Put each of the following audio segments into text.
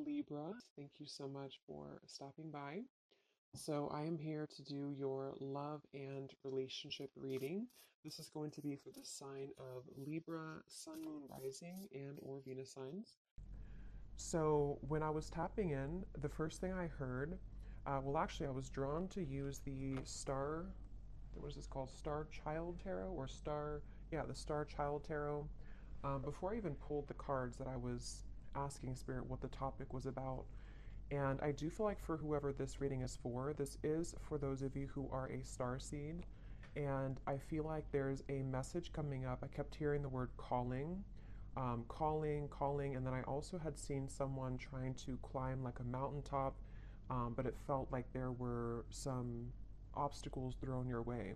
Libra. Thank you so much for stopping by. So, I am here to do your love and relationship reading. This is going to be for the sign of Libra, Sun, Moon, Rising, and or Venus signs. So, when I was tapping in, the first thing I heard, I was drawn to use the star, what is this called? Star Child Tarot or the Star Child Tarot. Before I even pulled the cards that I was asking Spirit what the topic was about. And I do feel like for whoever this reading is for, this is for those of you who are a star seed. And I feel like there's a message coming up. I kept hearing the word calling, calling, calling. And then I also had seen someone trying to climb like a mountaintop, but it felt like there were some obstacles thrown your way.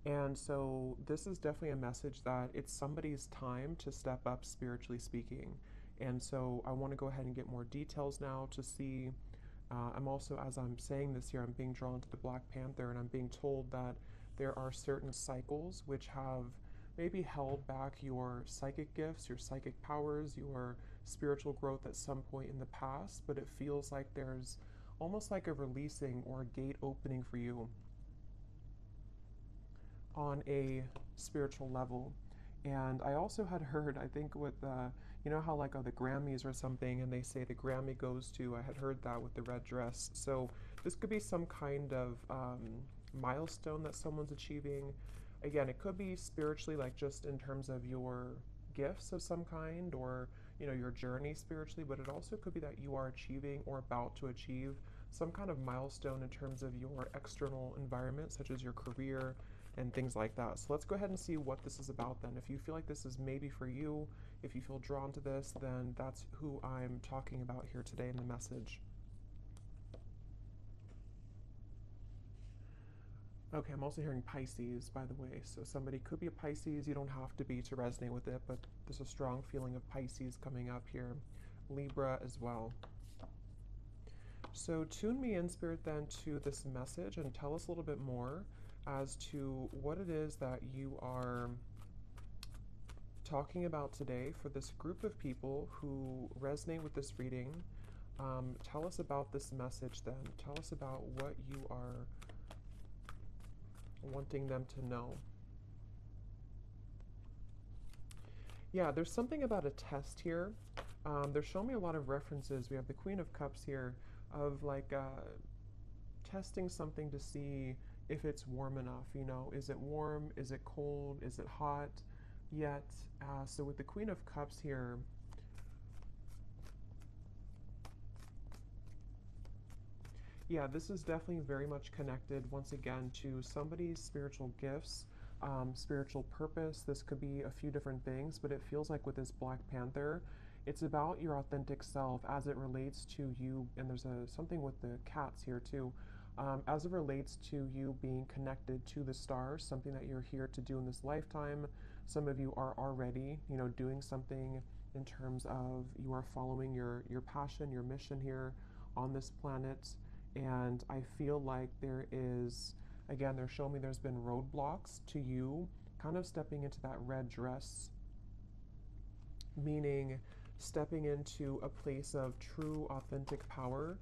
And so this is definitely a message that it's somebody's time to step up spiritually speaking. And so I want to go ahead and get more details now to see. I'm also, as I'm saying this here, I'm being drawn to the Black Panther and I'm being told that there are certain cycles which have maybe held back your psychic gifts, your psychic powers, your spiritual growth at some point in the past, but it feels like there's almost like a releasing or a gate opening for you on a spiritual level. And I also had heard, I think with, you know how like the Grammys or something, and they say the Grammy goes to, I had heard that with the red dress. So this could be some kind of milestone that someone's achieving. Again, it could be spiritually, like just in terms of your gifts of some kind or, you know, your journey spiritually, but it also could be that you are achieving or about to achieve some kind of milestone in terms of your external environment, such as your career, and things like that. So let's go ahead and see what this is about then. If you feel like this is maybe for you, if you feel drawn to this, then that's who I'm talking about here today in the message. Okay, I'm also hearing Pisces, by the way. So somebody could be a Pisces. You don't have to be to resonate with it, but there's a strong feeling of Pisces coming up here. Libra as well. So tune me in, Spirit, then to this message and tell us a little bit more as to what it is that you are talking about today for this group of people who resonate with this reading. Tell us about this message then. Tell us about what you are wanting them to know. Yeah, there's something about a test here. They're showing me a lot of references. We have the Queen of Cups here of like testing something to see if it's warm enough. You know, is it warm? Is it cold? Is it hot? Yet, so with the Queen of Cups here, yeah, this is definitely very much connected once again to somebody's spiritual gifts, spiritual purpose. This could be a few different things, but it feels like with this Black Panther, it's about your authentic self as it relates to you. And there's something with the cats here too. As it relates to you being connected to the stars, something that you're here to do in this lifetime. Some of you are already, you know, doing something in terms of you are following your passion, your mission here on this planet. And I feel like there is, again, they're showing me there's been roadblocks to you kind of stepping into that red dress, meaning stepping into a place of true, authentic power,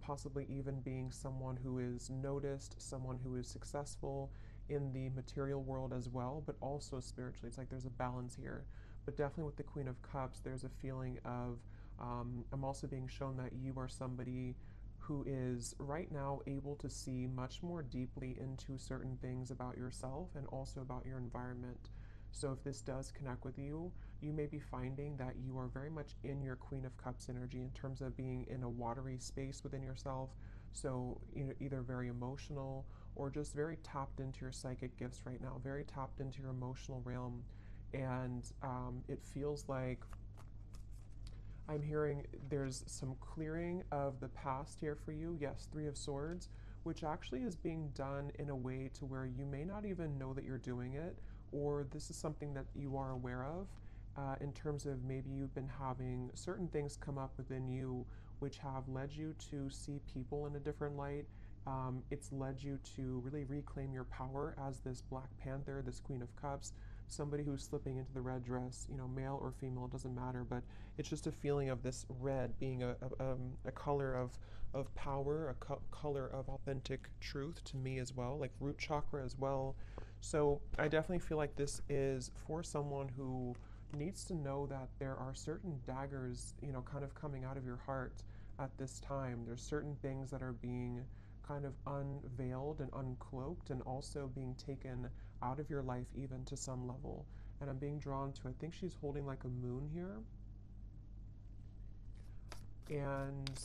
possibly even being someone who is noticed, someone who is successful in the material world as well, but also spiritually. It's like there's a balance here. But definitely with the Queen of Cups, there's a feeling of, I'm also being shown that you are somebody who is right now able to see much more deeply into certain things about yourself and also about your environment. So if this does connect with you, you may be finding that you are very much in your Queen of Cups energy in terms of being in a watery space within yourself. So, you know, either very emotional or just very tapped into your psychic gifts right now, very tapped into your emotional realm. And it feels like I'm hearing there's some clearing of the past here for you. Yes, Three of Swords, which actually is being done in a way to where you may not even know that you're doing it, or this is something that you are aware of in terms of maybe you've been having certain things come up within you which have led you to see people in a different light. It's led you to really reclaim your power as this Black Panther, this Queen of Cups, somebody who's slipping into the red dress, you know, male or female, it doesn't matter, but it's just a feeling of this red being a color of power, a color of authentic truth to me as well, like root chakra as well. So I definitely feel like this is for someone who needs to know that there are certain daggers, you know, kind of coming out of your heart at this time. There's certain things that are being kind of unveiled and uncloaked and also being taken out of your life even to some level. And I'm being drawn to, I think she's holding like a moon here. And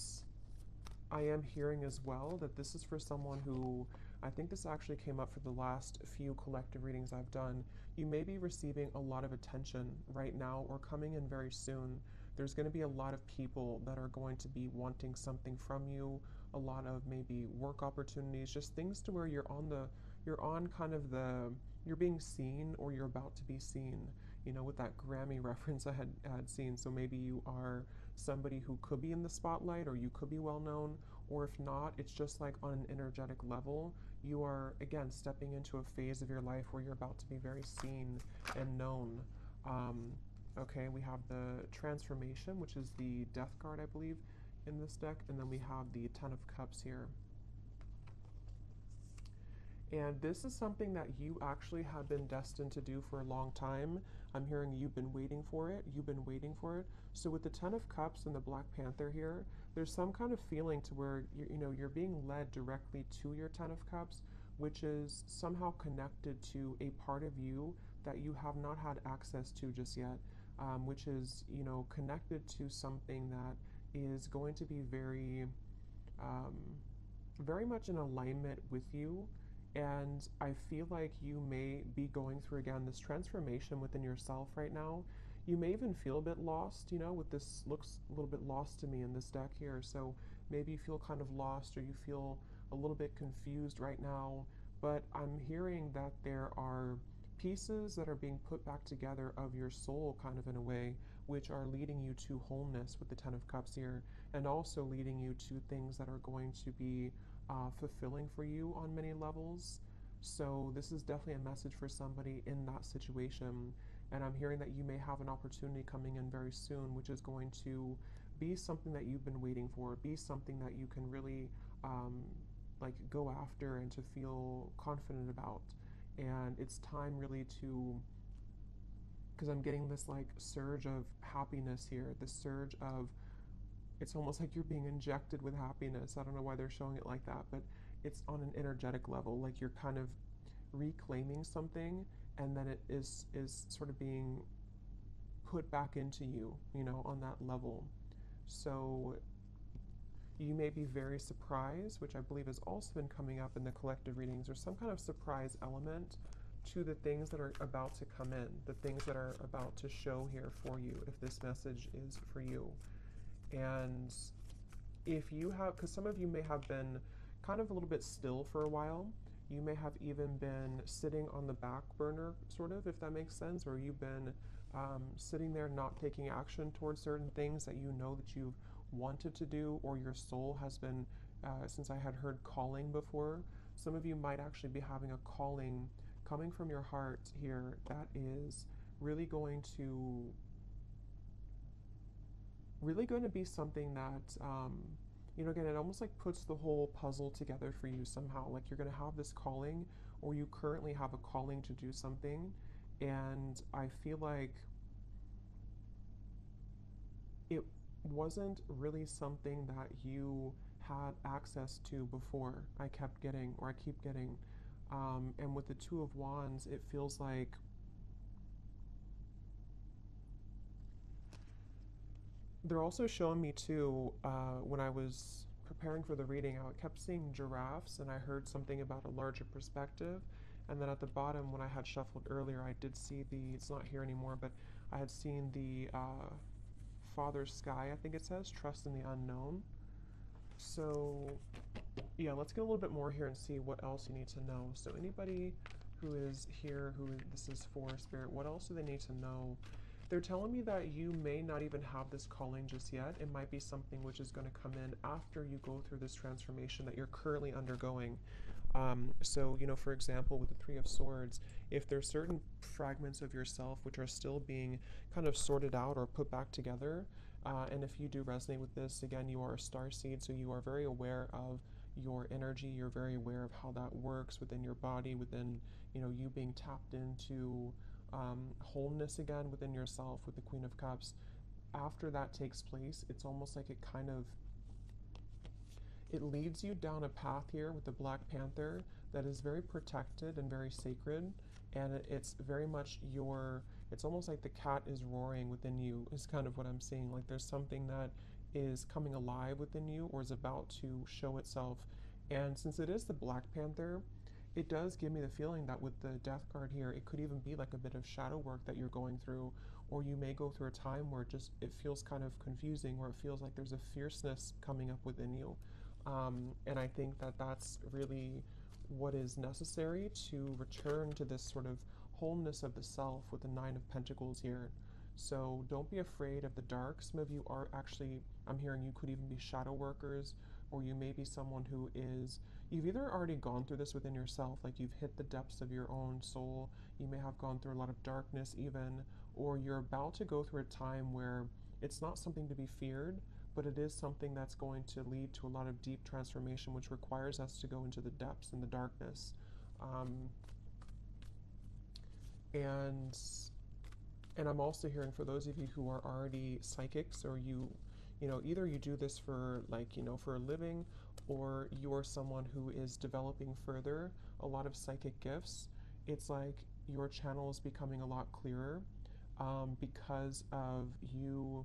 I am hearing as well that this is for someone who, I think this actually came up for the last few collective readings I've done. You may be receiving a lot of attention right now or coming in very soon. There's going to be a lot of people that are going to be wanting something from you, a lot of maybe work opportunities, just things to where you're on kind of you're being seen or you're about to be seen, you know, with that Grammy reference I had seen. So maybe you are somebody who could be in the spotlight or you could be well known, or if not, it's just like on an energetic level, you are again stepping into a phase of your life where you're about to be very seen and known. Okay, we have the transformation, which is the death card, I believe, in this deck, and then we have the Ten of Cups here. And this is something that you actually have been destined to do for a long time. I'm hearing you've been waiting for it. You've been waiting for it. So with the Ten of Cups and the Black Panther here, there's some kind of feeling to where you're being led directly to your Ten of Cups, which is somehow connected to a part of you that you have not had access to just yet, which is connected to something that is going to be um, very much in alignment with you. And I feel like you may be going through again this transformation within yourself right now. You may even feel a bit lost, with this looks a little bit lost to me in this deck here. So maybe you feel kind of lost or you feel a little bit confused right now. But I'm hearing that there are pieces that are being put back together of your soul kind of in a way, which are leading you to wholeness with the Ten of Cups here, and also leading you to things that are going to be fulfilling for you on many levels. So this is definitely a message for somebody in that situation. And I'm hearing that you may have an opportunity coming in very soon, which is going to be something that you've been waiting for, be something that you can really like go after and to feel confident about. And it's time really to, because I'm getting this like surge of happiness here, this surge of, it's almost like you're being injected with happiness. I don't know why they're showing it like that, but it's on an energetic level, like you're kind of reclaiming something and then it is sort of being put back into you, on that level. So you may be very surprised, which I believe has also been coming up in the collective readings, or some kind of surprise element to the things that are about to come in, the things that are about to show here for you, if this message is for you. And if you have, because some of you may have been kind of a little bit still for a while, you may have even been sitting on the back burner, sort of, if that makes sense, or you've been sitting there not taking action towards certain things that you know that you've wanted to do, or your soul has been, since I had heard calling before, some of you might actually be having a calling coming from your heart here that is really going to be something that, again, it almost like puts the whole puzzle together for you somehow. Like you're going to have this calling, or you currently have a calling to do something. And I feel like it wasn't really something that you had access to before. I kept getting, or I keep getting. And with the Two of Wands, it feels like they're also showing me too, when I was preparing for the reading, I kept seeing giraffes and I heard something about a larger perspective. And then at the bottom, when I had shuffled earlier, I did see it's not here anymore, but I had seen the Father Sky, I think it says, trust in the unknown. So yeah, let's get a little bit more here and see what else you need to know. So anybody who is here, who this is for, Spirit, what else do they need to know? They're telling me that you may not even have this calling just yet. It might be something which is going to come in after you go through this transformation that you're currently undergoing. So, for example, with the Three of Swords, if there's certain fragments of yourself which are still being kind of sorted out or put back together, and if you do resonate with this, again, you are a star seed, so you are very aware of your energy. You're very aware of how that works within your body, within, you being tapped into wholeness again within yourself with the Queen of Cups. After that takes place, it's almost like it leads you down a path here with the Black Panther that is very protected and very sacred, and it's very much it's almost like the cat is roaring within you, is kind of what I'm seeing. Like there's something that is coming alive within you or is about to show itself. And since it is the Black Panther, it does give me the feeling that with the Death card here, it could even be like a bit of shadow work that you're going through, or you may go through a time where it feels kind of confusing, where it feels like there's a fierceness coming up within you. And I think that that's really what is necessary to return to this sort of wholeness of the self with the Nine of Pentacles here. So don't be afraid of the dark. Some of you are actually, I'm hearing you could even be shadow workers, or you may be someone who is, you've either already gone through this within yourself, like you've hit the depths of your own soul, you may have gone through a lot of darkness even, or you're about to go through a time where it's not something to be feared, but it is something that's going to lead to a lot of deep transformation, which requires us to go into the depths and the darkness. And I'm also hearing for those of you who are already psychics, or either you do this for for a living, or you are someone who is developing further a lot of psychic gifts. It's like your channel is becoming a lot clearer because of you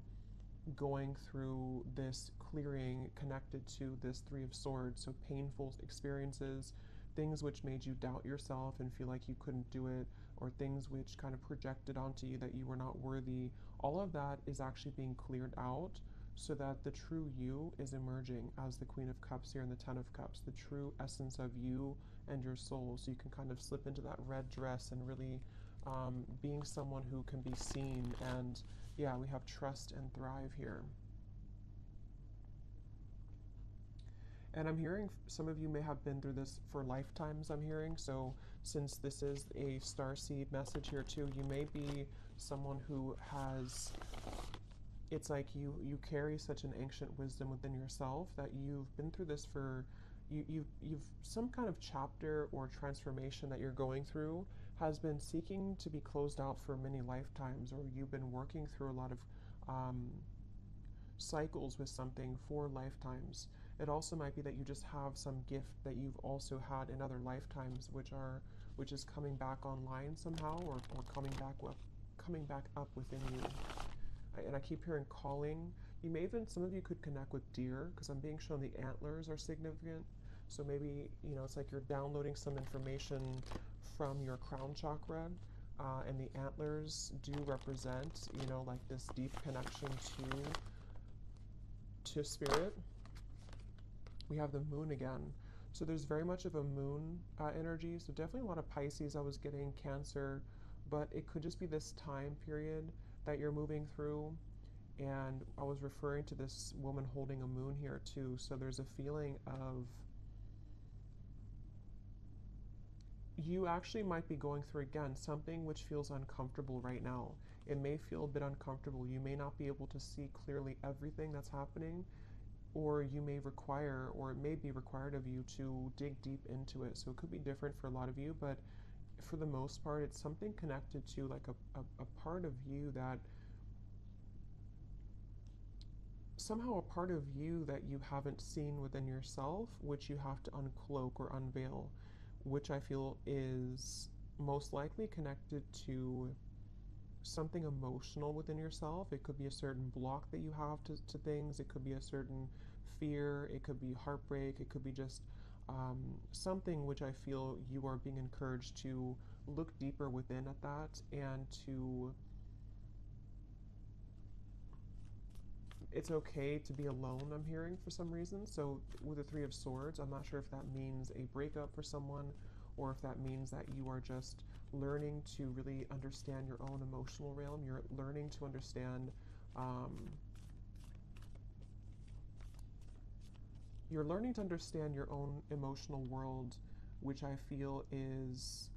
going through this clearing connected to this Three of Swords. So painful experiences, things which made you doubt yourself and feel like you couldn't do it, or things which kind of projected onto you that you were not worthy, all of that is actually being cleared out so that the true you is emerging as the Queen of Cups here and the Ten of Cups, the true essence of you and your soul. So you can kind of slip into that red dress and really being someone who can be seen. And yeah, we have trust and thrive here. And I'm hearing some of you may have been through this for lifetimes, I'm hearing. So since this is a starseed message here too, you may be someone who has, it's like you carry such an ancient wisdom within yourself that you've been through this for, you've some kind of chapter or transformation that you're going through has been seeking to be closed out for many lifetimes, or you've been working through a lot of cycles with something for lifetimes. It also might be that you just have some gift that you've also had in other lifetimes, which is coming back online somehow, or coming back up within you. And I keep hearing calling. You may even, some of you could connect with deer, because I'm being shown the antlers are significant. So maybe, it's like you're downloading some information from your crown chakra, and the antlers do represent, like this deep connection to spirit. We have the moon again. So there's very much of a moon energy. So definitely a lot of Pisces. I was getting Cancer, but it could just be this time period that you're moving through. And I was referring to this woman holding a moon here too. So there's a feeling of, you actually might be going through, again, something which feels uncomfortable right now. It may feel a bit uncomfortable. You may not be able to see clearly everything that's happening, or you may require, or it may be required of you to dig deep into it. So it could be different for a lot of you, but for the most part, it's something connected to like a part of you that, somehow a part of you that you haven't seen within yourself, which you have to uncloak or unveil, which I feel is most likely connected to something emotional within yourself. It could be a certain block that you have to things. It could be a certain fear. It could be heartbreak. It could be just something which I feel you are being encouraged to look deeper within at that, and to, it's okay to be alone, I'm hearing, for some reason. So with the Three of Swords, I'm not sure if that means a breakup for someone, or if that means that you are just learning to really understand your own emotional realm. You're learning to understand, your own emotional world, which I feel is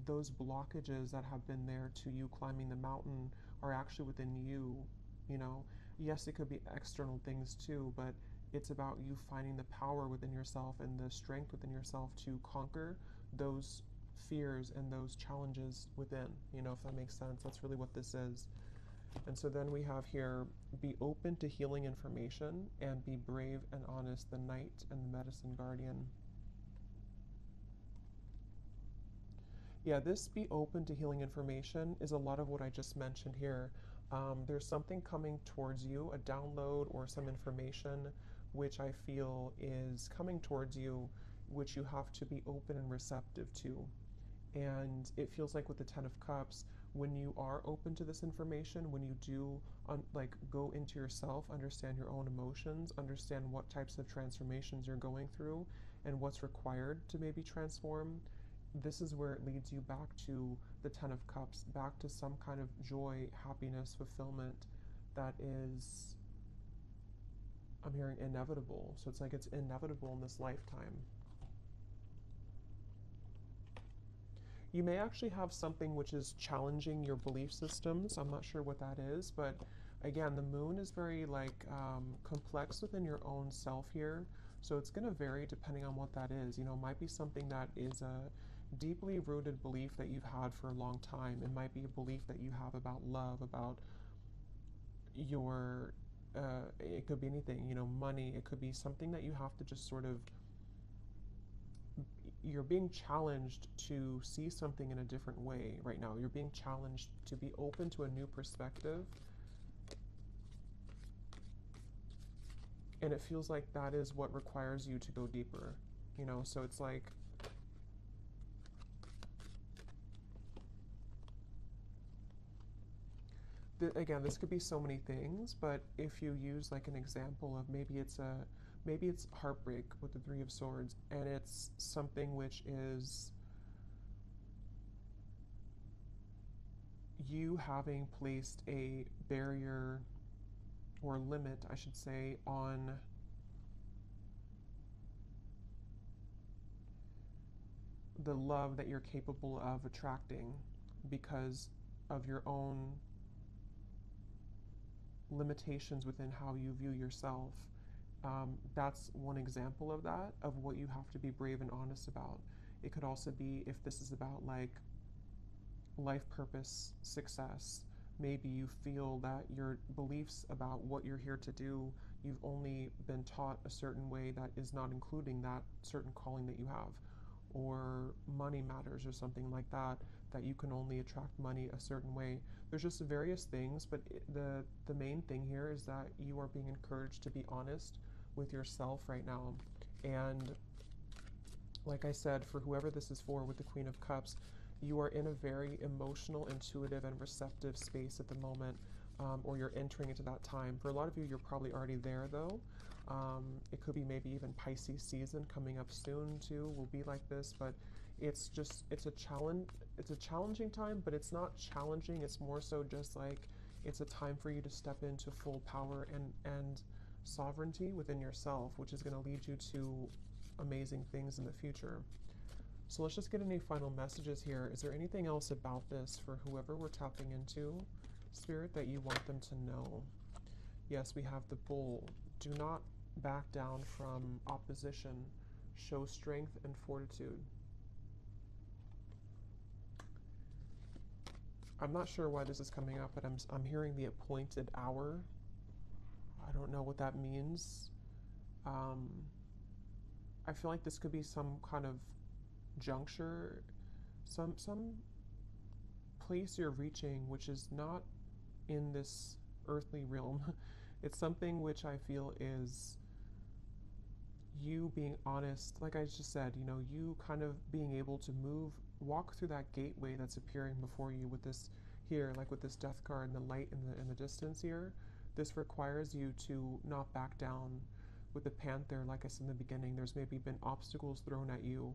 those blockages that have been there to you climbing the mountain are actually within you, you know. Yes, it could be external things too, but it's about you finding the power within yourself and the strength within yourself to conquer those fears and those challenges within, you know, if that makes sense. That's really what this is. And so then we have here, be open to healing information and be brave and honest, the knight and the medicine guardian. Yeah, this be open to healing information is a lot of what I just mentioned here. There's something coming towards you, a download or some information which I feel is coming towards you, which you have to be open and receptive to. And it feels like with the Ten of Cups, when you are open to this information, when you do like go into yourself, understand your own emotions, understand what types of transformations you're going through and what's required to maybe transform, this is where it leads you back to the Ten of Cups, back to some kind of joy, happiness, fulfillment that is, I'm hearing, inevitable. So it's like it's inevitable in this lifetime. You may actually have something which is challenging your belief systems. I'm not sure what that is, but again, the moon is very like complex within your own self here. So it's going to vary depending on what that is. You know, it might be something that is a deeply rooted belief that you've had for a long time. It might be a belief that you have about love, about your, it could be anything, you know, money. It could be something that you have to just sort of, you're being challenged to see something in a different way right now. You're being challenged to be open to a new perspective. And it feels like that is what requires you to go deeper, you know? So it's like, again, this could be so many things, but if you use like an example of maybe it's heartbreak with the Three of Swords, and it's something which is you having placed a barrier or limit, I should say, on the love that you're capable of attracting because of your own limitations within how you view yourself. That's one example of that, of what you have to be brave and honest about. It could also be if this is about like life purpose, success. Maybe you feel that your beliefs about what you're here to do, you've only been taught a certain way that is not including that certain calling that you have. Or money matters or something like that, that you can only attract money a certain way. There's just various things, but the main thing here is that you are being encouraged to be honest with yourself right now. And like I said, for whoever this is for with the Queen of Cups, you are in a very emotional, intuitive, and receptive space at the moment, or you're entering into that time. For a lot of you, you're probably already there though. It could be maybe even Pisces season coming up soon too will be like this, but it's a challenge. It's a challenging time, but it's not challenging. It's more so just like it's a time for you to step into full power and sovereignty within yourself, which is going to lead you to amazing things in the future. So let's just get any final messages here. Is there anything else about this for whoever we're tapping into, Spirit, that you want them to know? Yes, we have the Bull. Do not back down from opposition. Show strength and fortitude. I'm not sure why this is coming up, but I'm hearing the appointed hour. I don't know what that means. I feel like this could be some kind of juncture, some place you're reaching which is not in this earthly realm. It's something which I feel is you being honest, like I just said, you know, you kind of being able to walk through that gateway that's appearing before you with this here, like with this death card and the light in the distance here. This requires you to not back down. With the Panther, like I said in the beginning, there's maybe been obstacles thrown at you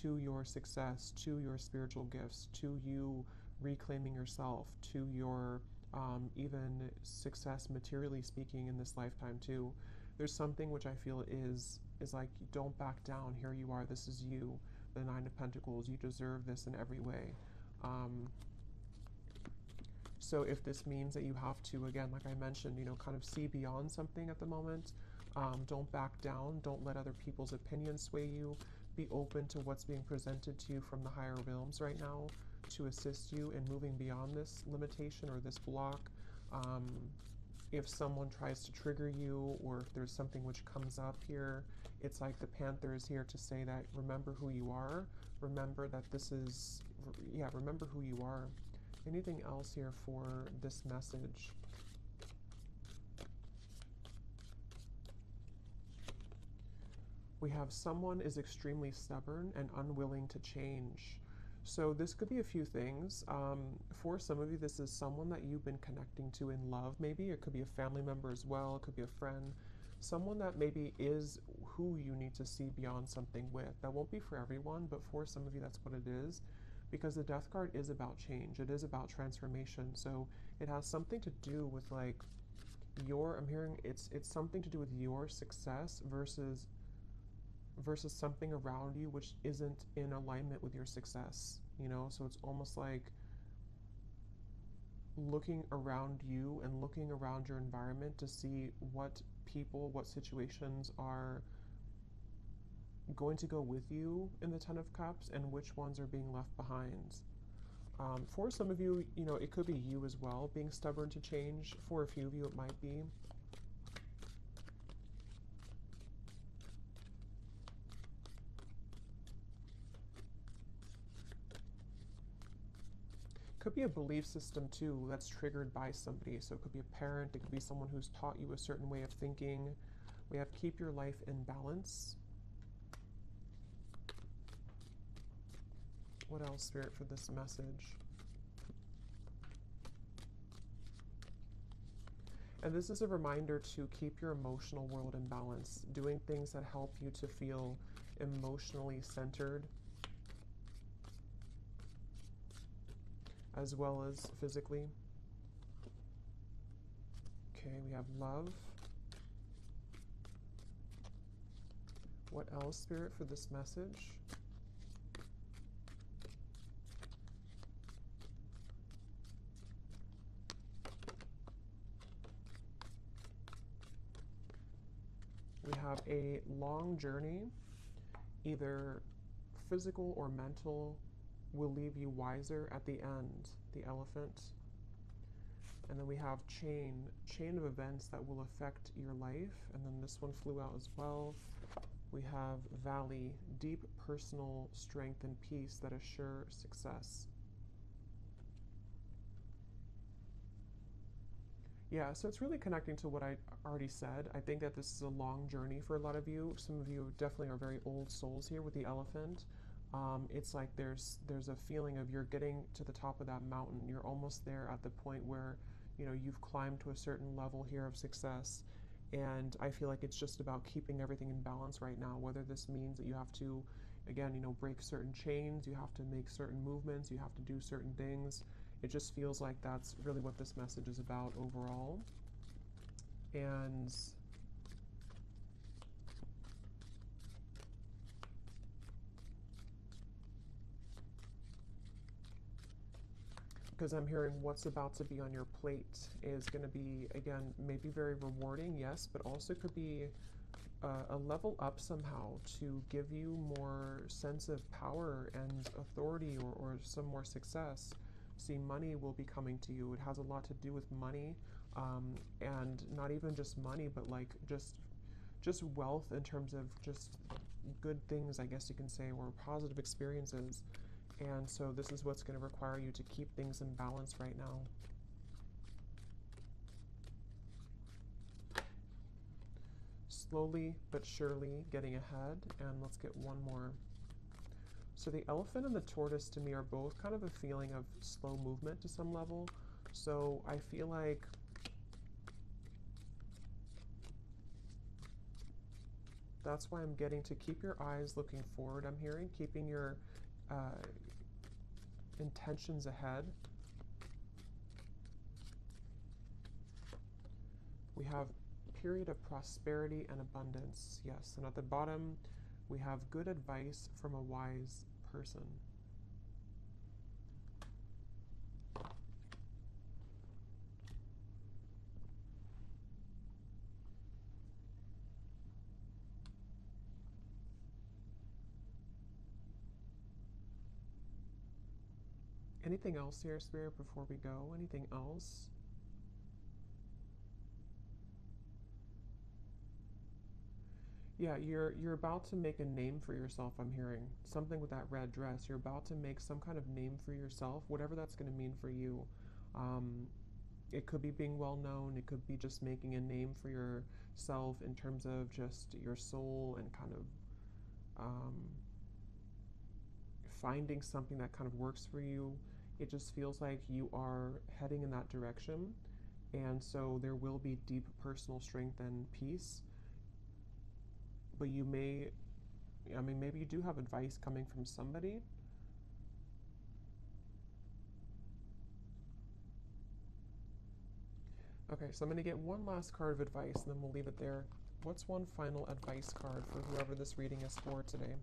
to your success, to your spiritual gifts, to you reclaiming yourself, to your even success materially speaking in this lifetime too. There's something which I feel is like, don't back down. Here you are. This is you. the Nine of Pentacles. You deserve this in every way. So if this means that you have to, again, like I mentioned, kind of see beyond something at the moment, don't back down. Don't let other people's opinions sway you. Be open to what's being presented to you from the higher realms right now to assist you in moving beyond this limitation or this block. If someone tries to trigger you, or if there's something which comes up here, it's like the Panther is here to say that remember who you are. Remember that this is, yeah, remember who you are. Anything else here for this message? We have someone is extremely stubborn and unwilling to change. So this could be a few things. For some of you, this is someone that you've been connecting to in love, maybe. It could be a family member as well. It could be a friend. Someone that maybe is who you need to see beyond something with. That won't be for everyone, but for some of you, that's what it is. Because the Death card is about change. It is about transformation. So it has something to do with like I'm hearing it's something to do with your success versus something around you which isn't in alignment with your success, so it's almost like looking around you and looking around your environment to see what people, what situations are going to go with you in the Ten of Cups and which ones are being left behind. For some of you, it could be you as well being stubborn to change. For a few of you, it might be. Could be a belief system too that's triggered by somebody. So it could be a parent, it could be someone who's taught you a certain way of thinking. We have keep your life in balance. What else, Spirit, for this message? And this is a reminder to keep your emotional world in balance, doing things that help you to feel emotionally centered, as well as physically. Okay, we have love. What else, Spirit, for this message? We have a long journey, either physical or mental, will leave you wiser at the end, the Elephant. And then we have chain of events that will affect your life. And then this one flew out as well. We have Valley, deep personal strength and peace that assure success. Yeah, so it's really connecting to what I already said. I think that this is a long journey for a lot of you. Some of you definitely are very old souls here with the Elephant. It's like there's a feeling of you're getting to the top of that mountain. You're almost there at the point where, you've climbed to a certain level here of success. And I feel like it's just about keeping everything in balance right now, whether this means that you have to, again, break certain chains, you have to make certain movements, you have to do certain things. It just feels like that's really what this message is about overall. And because I'm hearing what's about to be on your plate is going to be, again, maybe very rewarding, yes, but also could be a level up somehow to give you more sense of power and authority, or some more success. See, money will be coming to you. It has a lot to do with money, and not even just money, but like just wealth in terms of just good things, I guess you can say, or positive experiences. And so this is what's going to require you to keep things in balance right now. Slowly but surely getting ahead. And let's get one more. So the Elephant and the Tortoise to me are both kind of a feeling of slow movement to some level. So I feel like that's why I'm getting to keep your eyes looking forward. I'm hearing keeping your intentions ahead. We have period of prosperity and abundance. Yes, and at the bottom We have good advice from a wise person. Anything else here, Spirit, before we go? Anything else? Yeah, you're about to make a name for yourself, I'm hearing. Something with that red dress. You're about to make some kind of name for yourself, whatever that's going to mean for you. Um, it could be being well known, it could be just making a name for yourself in terms of just your soul and kind of um, finding something that kind of works for you. It just feels like you are heading in that direction. And so there will be deep personal strength and peace. But you may, I mean, maybe you do have advice coming from somebody. Okay, so I'm going to get one last card of advice and then we'll leave it there. What's one final advice card for whoever this reading is for today?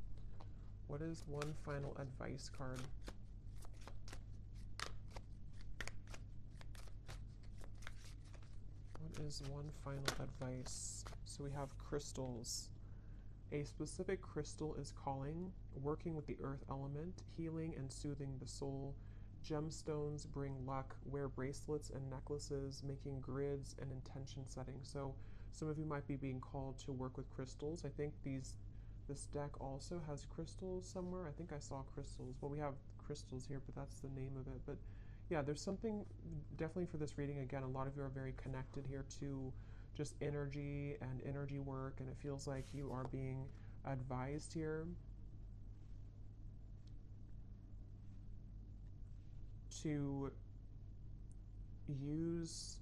What is one final advice card? What is one final advice? So we have crystals. A specific crystal is calling, working with the earth element, healing and soothing the soul. Gemstones bring luck. Wear bracelets and necklaces, making grids and intention setting. So some of you might be being called to work with crystals. I think this deck also has crystals somewhere. I think I saw crystals. Well, we have crystals here, but that's the name of it. But yeah, there's something definitely for this reading. Again, a lot of you are very connected here to just energy and energy work, and it feels like you are being advised here to use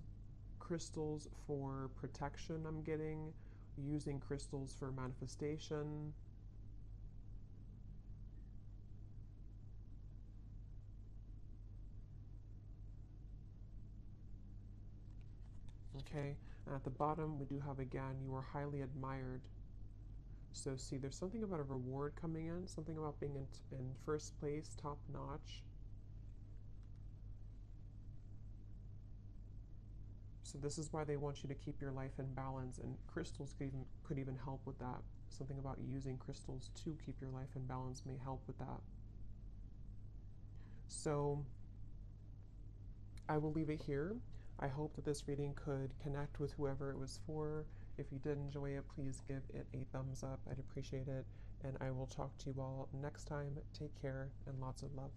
crystals for protection. I'm getting using crystals for manifestation. Okay, and at the bottom we do have again, you are highly admired. So see, there's something about a reward coming in, something about being in first place, top notch. So this is why they want you to keep your life in balance, and crystals could even help with that. Something about using crystals to keep your life in balance may help with that. So I will leave it here. I hope that this reading could connect with whoever it was for. If you did enjoy it, please give it a thumbs up. I'd appreciate it. And I will talk to you all next time. Take care and lots of love.